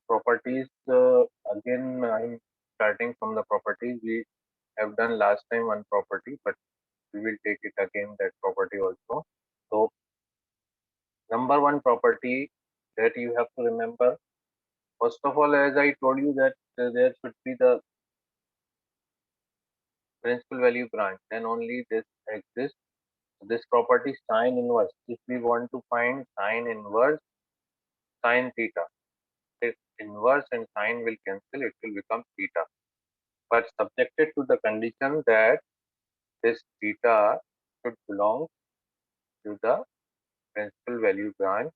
properties, again, I'm starting from the properties. We have done last time one property, but we will take it again, that property also. So, number one property that you have to remember, first of all, as I told you that there should be the principal value branch, then only this exists. This property sine inverse. If we want to find sine inverse sine theta, if inverse and sine will cancel, it will become theta. But subjected to the condition that this theta should belong to the principal value branch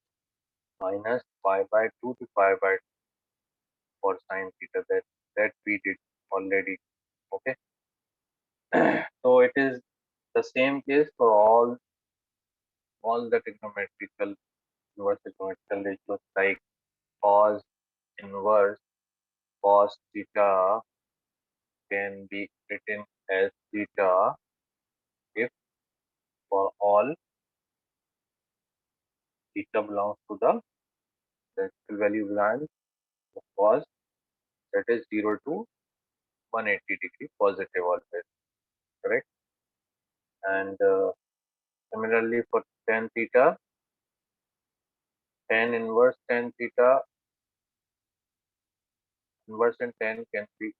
minus pi by 2 to pi by 2 for sine theta. That we did already. Okay. So it is the same case for all the trigonometrical inverse trigonometrical ratios like cos inverse cos theta can be written as theta if for all theta belongs to the principal value branch of cos, that is 0 to 180 degree positive always, correct? And similarly for tan theta, tan inverse tan theta, inverse and tan can be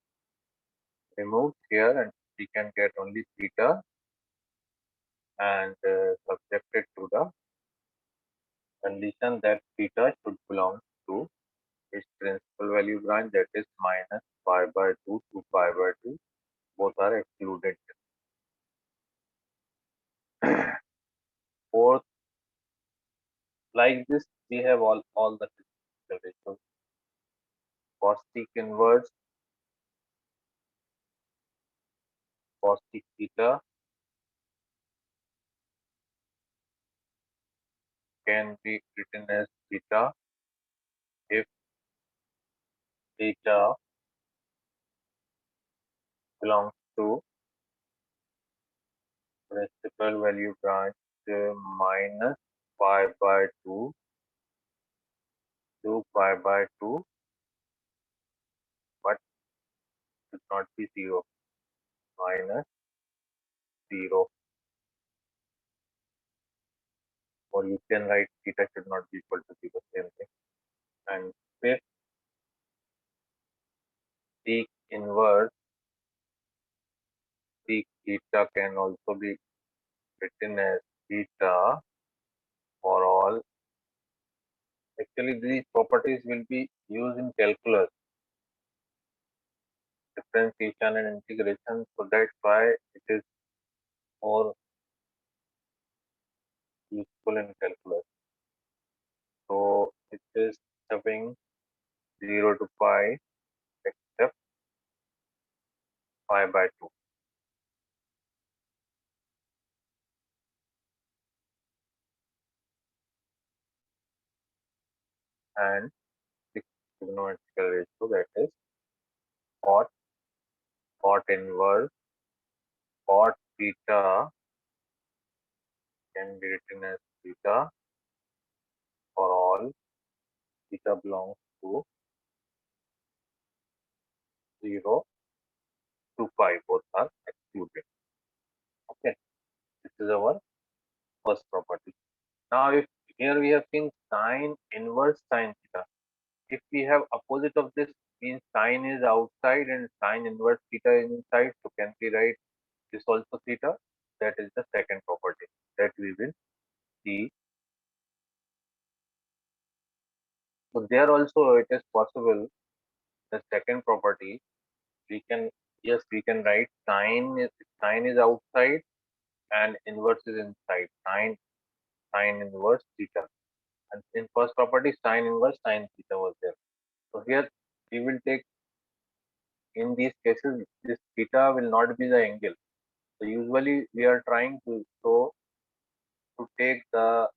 removed here and we can get only theta, and subjected to the condition that theta should belong to its principal value branch, that is minus pi by 2 to pi by 2, both are excluded. Fourth, like this we have all the physical ratios. Cosec inverse cosec theta can be written as theta if theta belongs to principal value branch minus pi by 2 to pi by 2, but should not be 0, minus 0, or you can write theta should not be equal to 0, same thing. And fifth, sec inverse sec theta can also be written as theta for all. Actually, these properties will be used in calculus, differentiation and integration. So that's why it is more useful in calculus. So it is having 0 to pi except pi by 2. And the trigonometrical ratio, that is cot, cot inverse, cot theta can be written as theta for all theta belongs to 0 to pi, both are excluded. Okay, this is our first property. Now, if here we have seen sine inverse sine theta. If we have opposite of this, means sine is outside and sine inverse theta is inside, so can we write this also theta? That is the second property that we will see. So there also it is possible, the second property we can, yes, we can write sine is outside and inverse is inside, sine inverse theta. And in first property sine inverse sine theta was there. So here we will take, in these cases this theta will not be the angle. So usually we are trying to to take the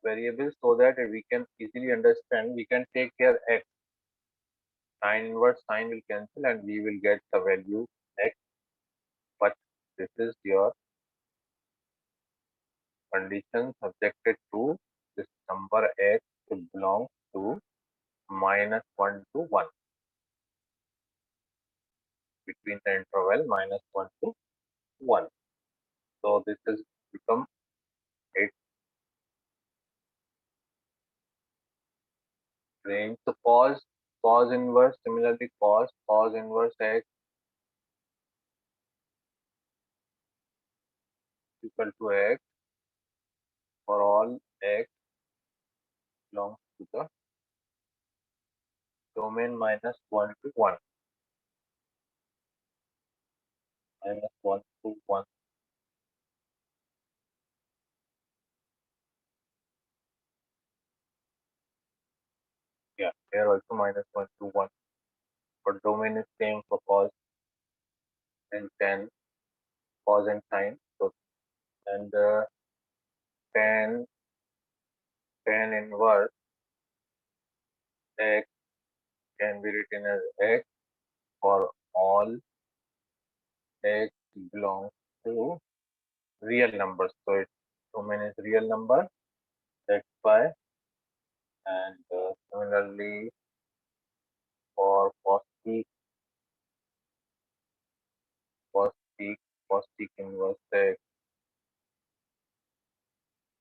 variables so that we can easily understand. We can take here x, sine inverse sine will cancel and we will get the value x. But this is your condition subjected to this number x to belong to minus 1 to 1, between the interval minus 1 to 1. So this is become 8 range. So cos inverse, similarly cos inverse x equal to x for all x belongs to the domain minus 1 to 1, minus 1 to 1. Yeah, here also minus 1 to 1. But domain is same for cos and tan, cos and sine. So and tan tan inverse x can be written as x for all x belongs to real numbers. So its domain is real number. That's why. And similarly for cos sec inverse x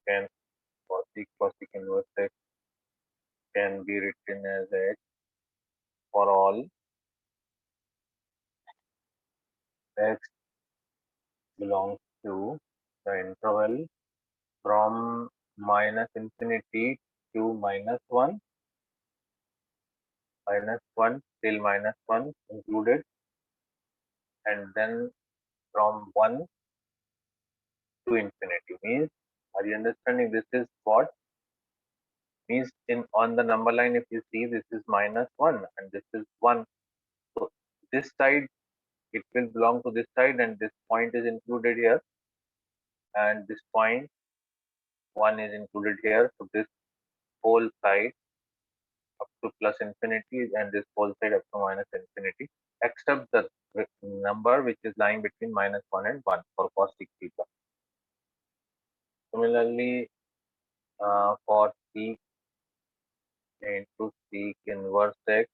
can cos sec inverse x can be written as x for all x belongs to the interval from minus infinity to minus 1 till minus 1 included, and then from 1 to infinity. Means, are you understanding? This is what means in on the number line. If you see, this is minus 1 and this is 1. So this side, it will belong to this side, and this point is included here, and this point 1 is included here. So this whole side up to plus infinity, and this whole side up to minus infinity, except the number which is lying between minus 1 and 1 for cos sec theta. Similarly, for sec into sec inverse x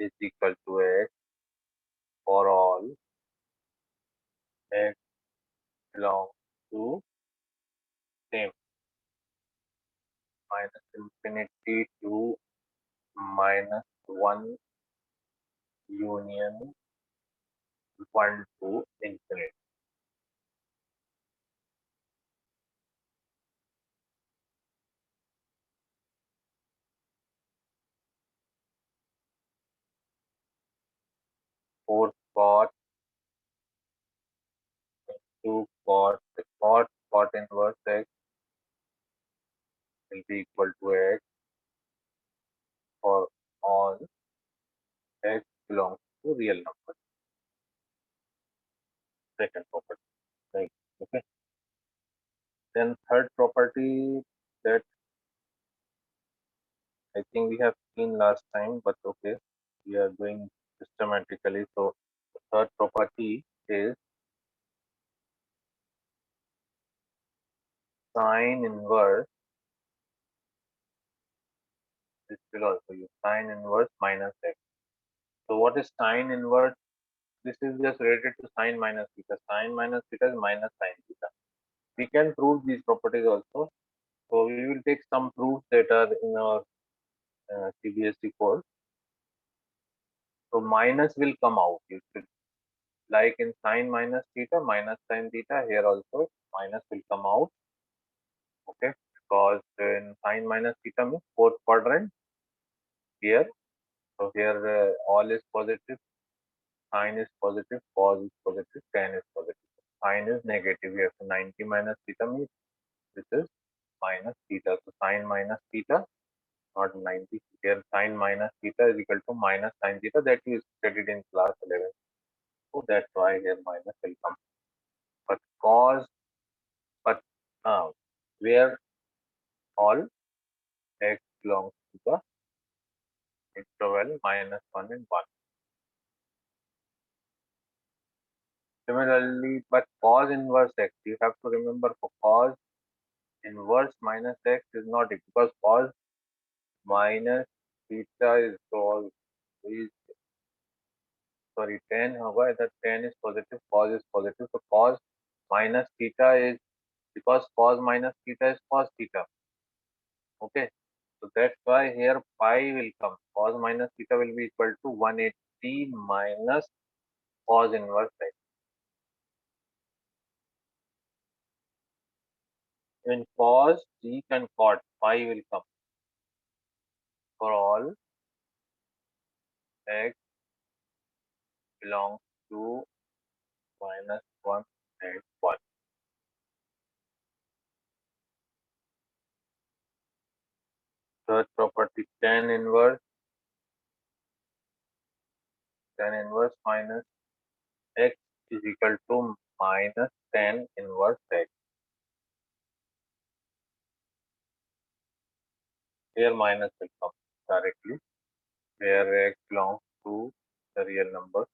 is equal to x for all x belongs to same minus infinity to minus 1 union 1 to infinity. Fourth cot to cot inverse x will be equal to x for all x belongs to real numbers. Second property. Right. Okay. Then third property that I think we have seen last time, but okay, we are doing systematically. So the third property is sine inverse. This will also use sine inverse minus x. So what is sine inverse? This is just related to sine minus theta. Sine minus theta is minus sine theta. We can prove these properties also. So we will take some proofs that are in our CBSE course. So minus will come out. You should, like in sine minus theta, minus sine theta, here also minus will come out. Okay, because in sine minus theta means fourth quadrant here. So here all is positive, sine is positive, cos is positive, tan is positive. Sine is negative here. So 90 minus theta means this is minus theta. So sine minus theta, not 90. Here sine minus theta is equal to minus sine theta, that you studied in class 11. So that's why here minus will come. But cos, but uh, where all x belongs to the interval minus 1 and 1. Similarly, but cos inverse x, you have to remember for cos inverse minus x is not equal, because cos minus theta is sorry, tan होगा, इधर tan is positive, cos is positive, so cos minus theta is, because cos minus theta is cos theta. Okay, so that's why here pi will come. Cos minus theta will be equal to 180 minus cos inverse x. In cos, sec and cot, pi will come for all x belongs to minus 1 and 1. Third property, tan inverse minus x is equal to minus tan inverse x. Here minus will come directly, where x belongs to the real number.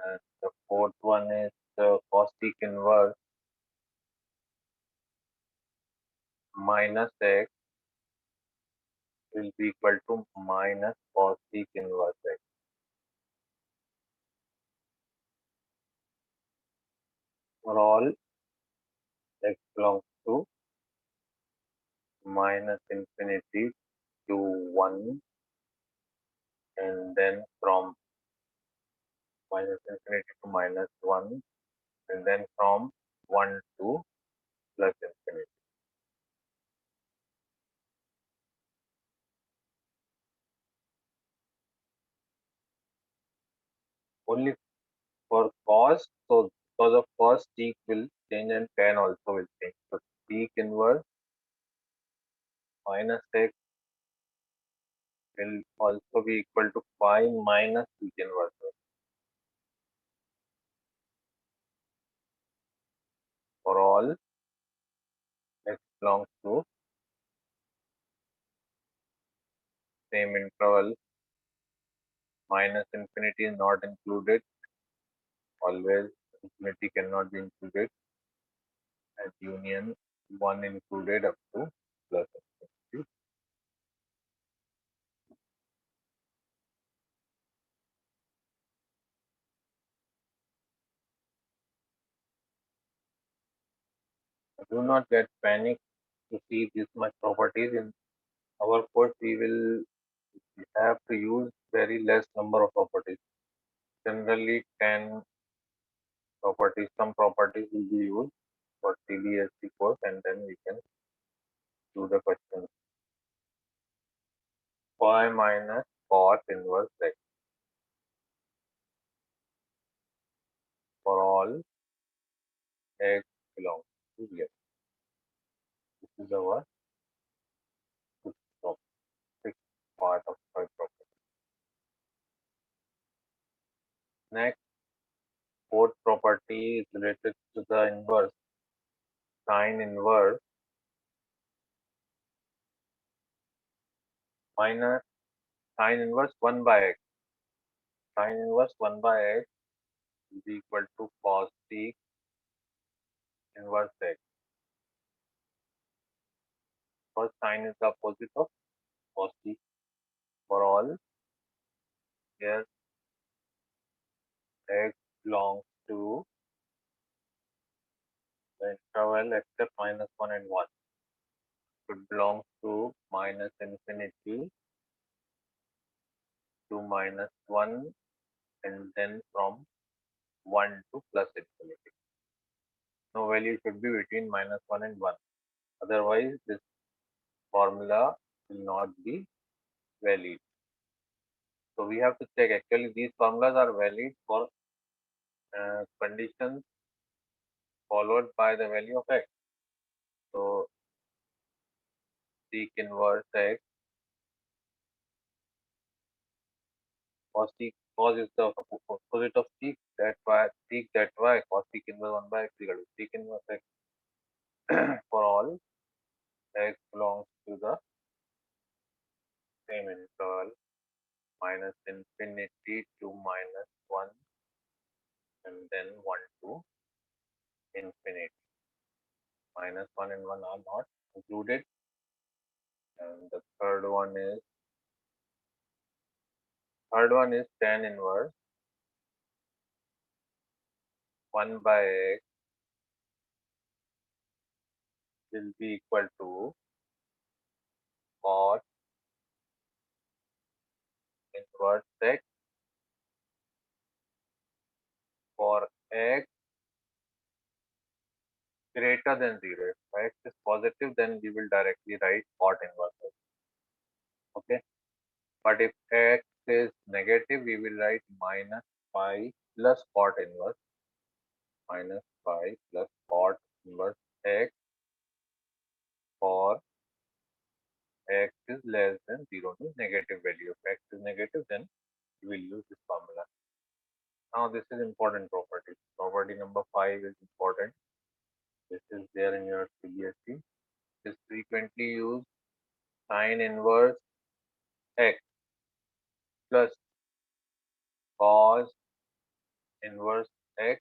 And the fourth one is the cos sec inverse minus x will be equal to minus cos sec inverse x. For all x belongs to minus infinity to 1, and then from minus infinity to minus 1, and then from 1 to plus infinity. Only for cos, so because of cos, sec will change and tan also will change. So sec inverse minus x will also be equal to phi minus sec inverse. For all x belongs to same interval, minus infinity is not included, always infinity cannot be included, and union 1 included up to plus infinity. Do not get panic to see this much properties in our course. We will have to use very less number of properties. Generally 10 properties, some properties will be used for CBSE course, and then we can do the question. Phi minus cos inverse x for all x belongs to real. This is our sixth top- sixth part of our property. Next, fourth property is related to the inverse. Sine inverse minus sine inverse 1 by x. Sine inverse 1 by x is equal to cos sec inverse x. Because sine is the opposite of cos sec. For all, here x belongs to the interval except minus 1 and 1. It belongs to minus infinity to minus 1, and then from 1 to plus infinity. No value should be between minus 1 and 1. Otherwise, this formula will not be valid. So we have to check, actually these formulas are valid for conditions followed by the value of x. So sec inverse x, cos is the opposite of sec, that's why cos sec inverse 1 by x equal to sec inverse x. For all x belongs to the same interval, minus infinity to minus 1, and then 1 to infinity. Minus 1 and 1 are not included. third one is third one is tan inverse 1 by x will be equal to cos inverse x for x greater than 0. If x is positive, then we will directly write cot inverse x. Okay. But if x is negative, we will write minus pi plus cot inverse minus pi plus cot inverse x for x is less than 0 to negative value. If x is negative, then we will use this formula. Now this is important property. Property number 5 is important. This is there in your CBSE. Is frequently used sine inverse x plus cos inverse x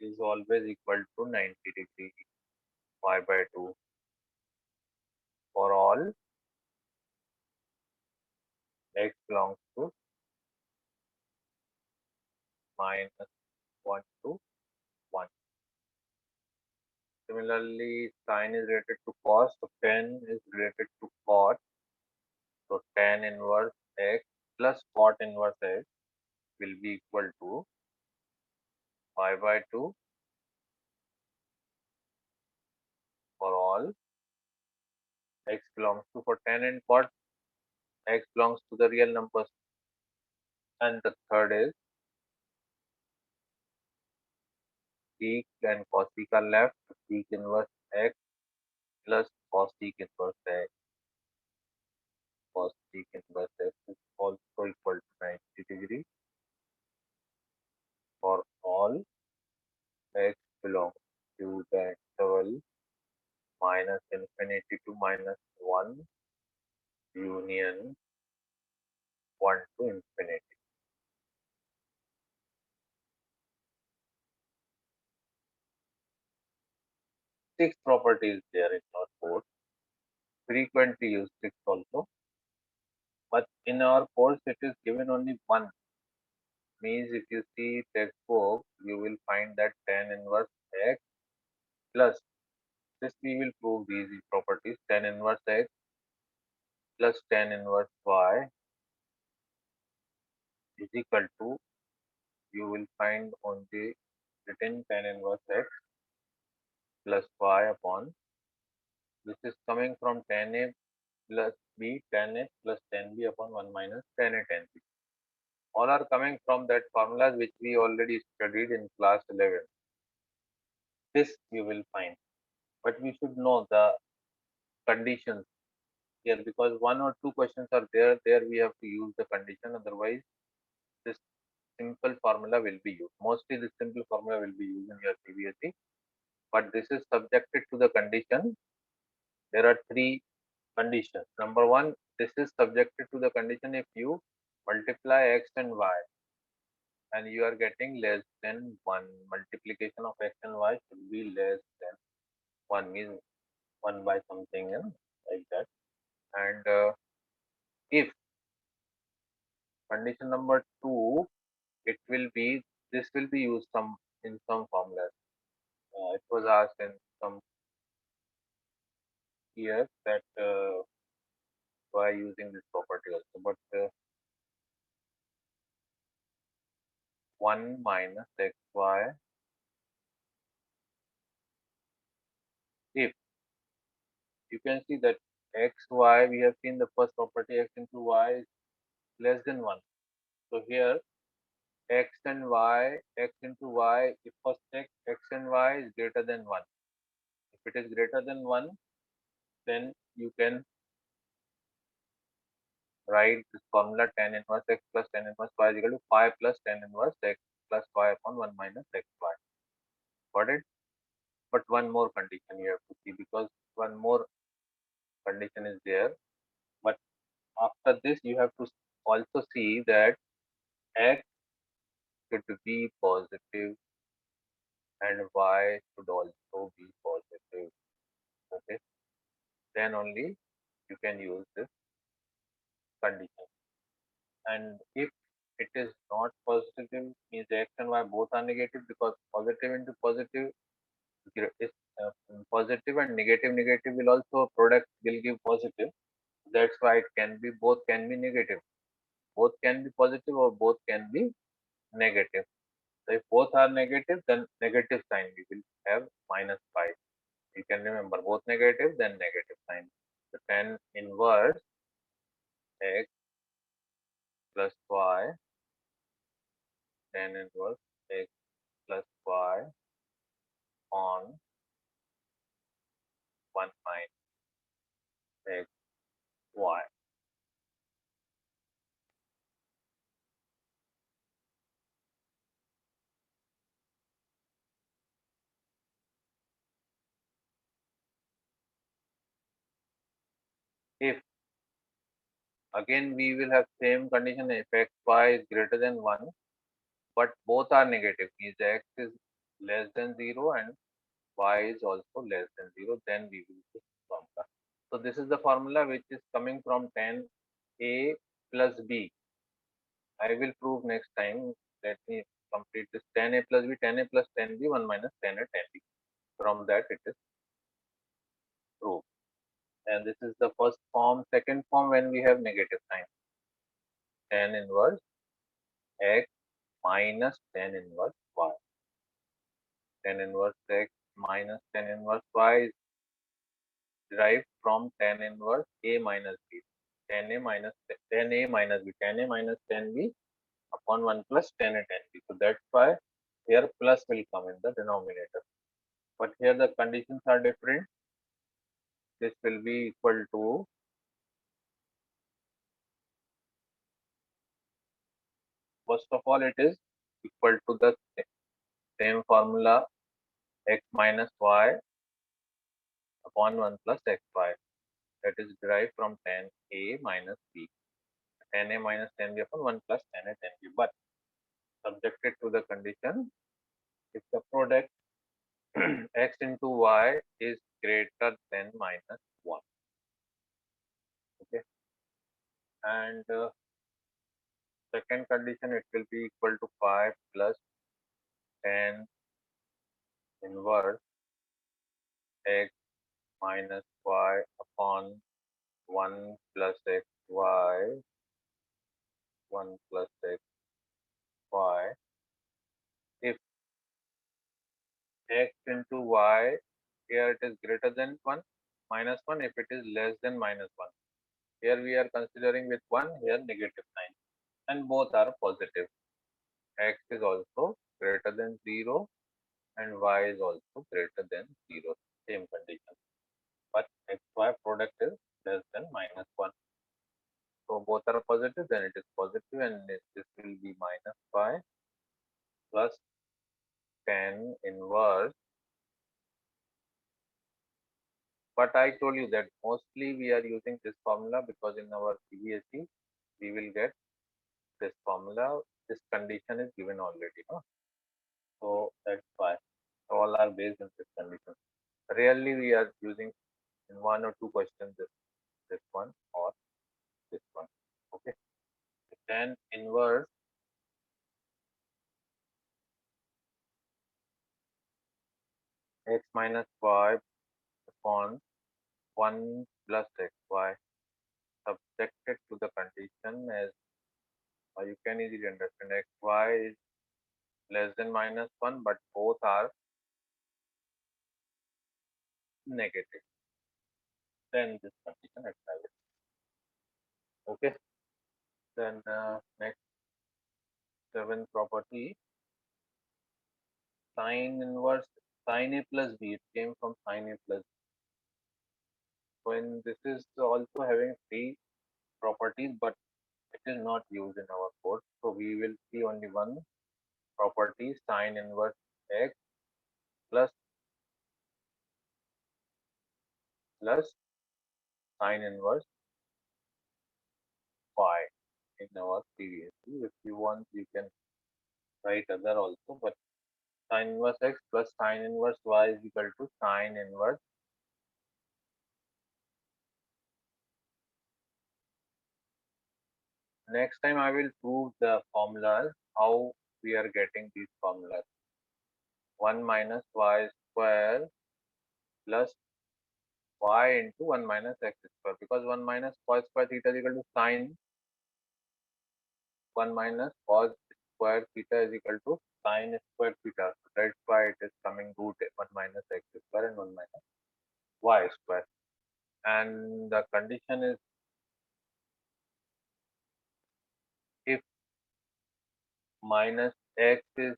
is always equal to 90 degree y by 2 for all x belongs to minus 1 to 1. Similarly, sine is related to cos, so tan is related to cot. So tan inverse x plus cot inverse x will be equal to pi by 2 for all x belongs to, for tan and cot x belongs to the real numbers. And the third is sec and cosec are left. Sec inverse x plus cosec inverse x. Cosec inverse x is also equal to 90 degree for all x belongs to the interval minus infinity to minus 1 union 1 to infinity. Sixth property is there in our course. Frequently used sixth also. But in our course, it is given only one. Means if you see textbook, you will find that tan inverse x plus, this we will prove these properties, tan inverse x plus tan inverse y is equal to, you will find only written tan inverse x plus y upon, this is coming from tan a plus b tan a plus tan b upon 1 minus tan a tan b. All are coming from that formulas which we already studied in class 11. This you will find. But we should know the conditions here, because one or two questions are there. There we have to use the condition. Otherwise, this simple formula will be used. Mostly this simple formula will be used in your CBSE. But this is subjected to the condition. There are three conditions. Number one, this is subjected to the condition if you multiply x and y and you are getting less than 1. Multiplication of x and y should be less than 1, means 1 by something like that. And if condition number 2, it will be, this will be used some in some formulas. It was asked in some years that why using this property also. But 1 minus xy, if you can see that xy, we have seen the first property, x into y is less than 1. So here x and y, x into y, if first x and y is greater than 1. If it is greater than 1, then you can write this formula tan inverse x plus tan inverse y is equal to 5 plus tan inverse x plus y upon 1 minus xy. Got it? But one more condition you have to see, because one more condition is there. But after this, you have to also see that x should be positive and y should also be positive. Okay, then only you can use this. condition. And if it is not positive, means x and y both are negative, because positive into positive is positive, and negative negative will also product will give positive. That's why it can be both can be negative. Both can be positive or both can be negative. So if both are negative, then negative sign we will have minus 5. You can remember both negative, then negative sign. So tan inverse x plus y, tan inverse x plus y on 1 minus x y. If again we will have same condition, if x y is greater than 1, but both are negative, means x is less than 0 and y is also less than 0, then we will use formula. So this is the formula which is coming from tan a plus b. I will prove next time. Let me complete this. Tan a plus b, tan a plus tan b, 1 minus tan a tan b. From that it is proved. And this is the first form. Second form, when we have negative sign, tan inverse x minus tan inverse y. Tan inverse x minus tan inverse y is derived from tan inverse a minus b. Tan a minus tan a minus b. Tan a minus tan b upon 1 plus tan a tan b. So that's why here plus will come in the denominator. But here the conditions are different. This will be equal to, first of all, it is equal to the same formula, x minus y upon 1 plus xy, that is derived from tan a minus b. Tan a minus tan b upon 1 plus tan a tan b. But subjected to the condition, if the product x into y is greater than minus 1. Okay. And second condition, it will be equal to 5 plus tan inverse x minus y upon 1 plus xy, 1 plus xy. If x into y, here it is greater than 1, minus 1, if it is less than minus 1. Here we are considering with 1, here negative sign, and both are positive. X is also greater than 0 and y is also greater than 0, same condition. But xy product is less than minus 1. So both are positive, then it is positive, and this will be minus 5 plus tan inverse. But I told you that mostly we are using this formula because in our CBSE we will get this formula. This condition is given already, no? So that's why all are based on this condition. Rarely we are using in one or two questions this one or this one. Okay. Tan inverse x minus y upon 1 plus xy, subjected to the condition as you can easily understand, xy is less than minus 1, but both are negative. Then this condition applies. Okay. Then next, seventh property, sine inverse, sine a plus b. It came from sine a plus b. When this is also having three properties, but it is not used in our course. So we will see only one property, sine inverse x plus sine inverse y in our previous. If you want, you can write other also, but sine inverse x plus sine inverse y is equal to sine inverse Next time I will prove the formulas, how we are getting these formulas. 1 minus y square plus y into 1 minus x square, because 1 minus cos square theta is equal to sine 1 minus cos square theta is equal to sine square theta. So that's why it is coming root 1 minus x square and 1 minus y square. And the condition is, if minus x is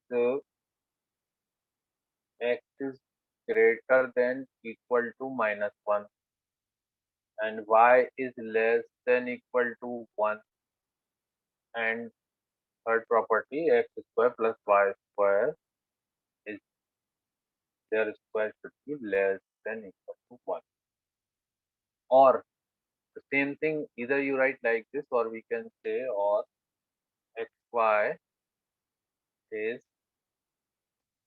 greater than equal to minus 1 and y is less than equal to 1, and third property, x square plus y square is, their square should be less than equal to 1. Or the same thing, either you write like this, or we can say, or xy is,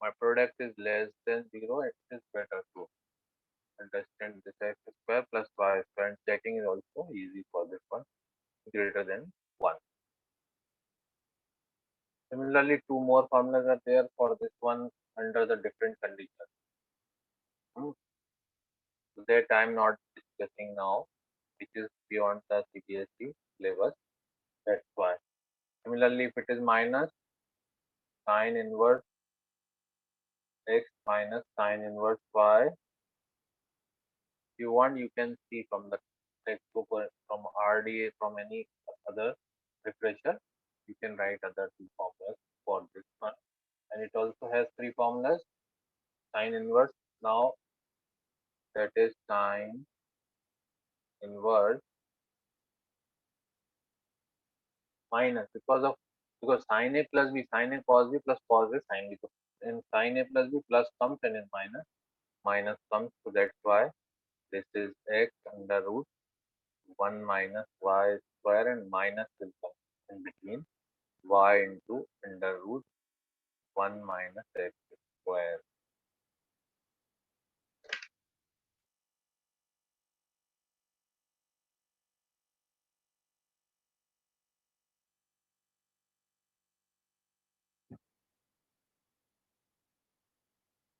my product is less than 0, it is better to understand this, x square plus y square, and checking is also easy for this one, greater than 1. Similarly, two more formulas are there for this one under the different conditions. Hmm. That I am not discussing now, which is beyond the CBSE syllabus. That's why. Similarly, if it is minus sine inverse x minus sine inverse y, if you want, you can see from the textbook or from RDA, from any other refresher, you can write other two formulas for this one. And it also has three formulas. Sine inverse, now that is sine inverse minus, because sin A plus B, sin A cos B plus cos A sin B. So in sin A plus B, plus comes, and in minus comes. So that's why this is x under root 1 minus y square, and minus will come in between, y into under root 1 minus x square.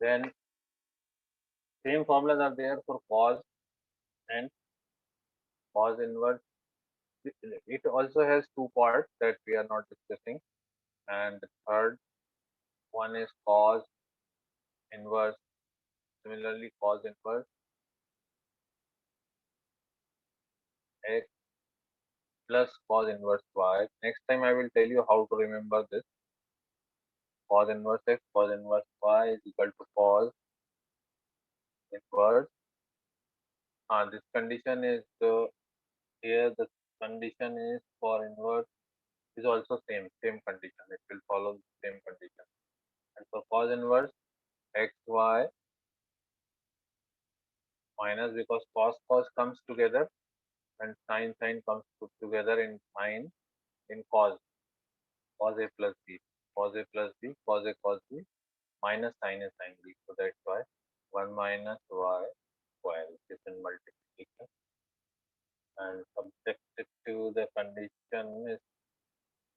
Then same formulas are there for cos and cos inverse. It also has two parts that we are not discussing, and the third one is cos inverse. Similarly, cos inverse x plus cos inverse y. Next time I will tell you how to remember this. Cos inverse x, cos inverse y is equal to cos inverse. This condition is here. The condition is for inverse is also same condition. It will follow the same condition. And for cos inverse xy minus, because cos comes together and sin comes together in sine, in cos a plus b, cos a plus b, cos a cos b, minus sin a sin b. So that's why 1 minus y square, which is in multiplication, and subjected to the condition is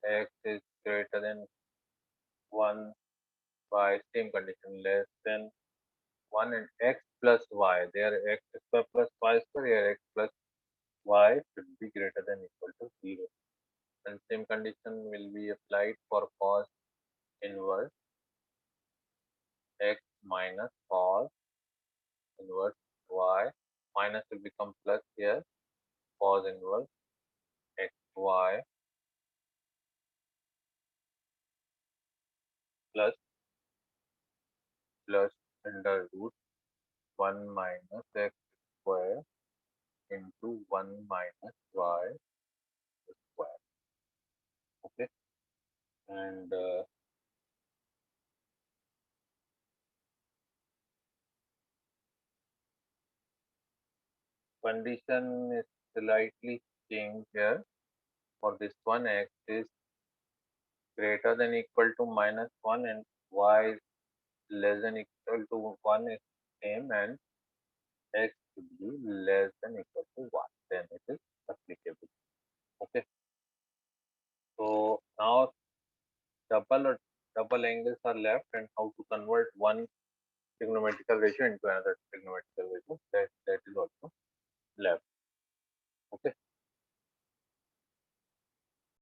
x is greater than 1 by same condition, less than 1, and x plus y. There x square plus y square, here x plus y should be greater than equal to 0. And same condition will be applied for cos inverse x minus cos inverse y. Minus will become plus here, cos inverse xy plus under root 1 minus x square into 1 minus y square. Okay, and condition is slightly changed here. For this one, x is greater than equal to minus 1 and y is less than equal to 1 is same, and x should be less than equal to 1. Then it is applicable. Okay. double or double angles are left and how to convert one trigonometrical ratio into another trigonometrical ratio. That is also.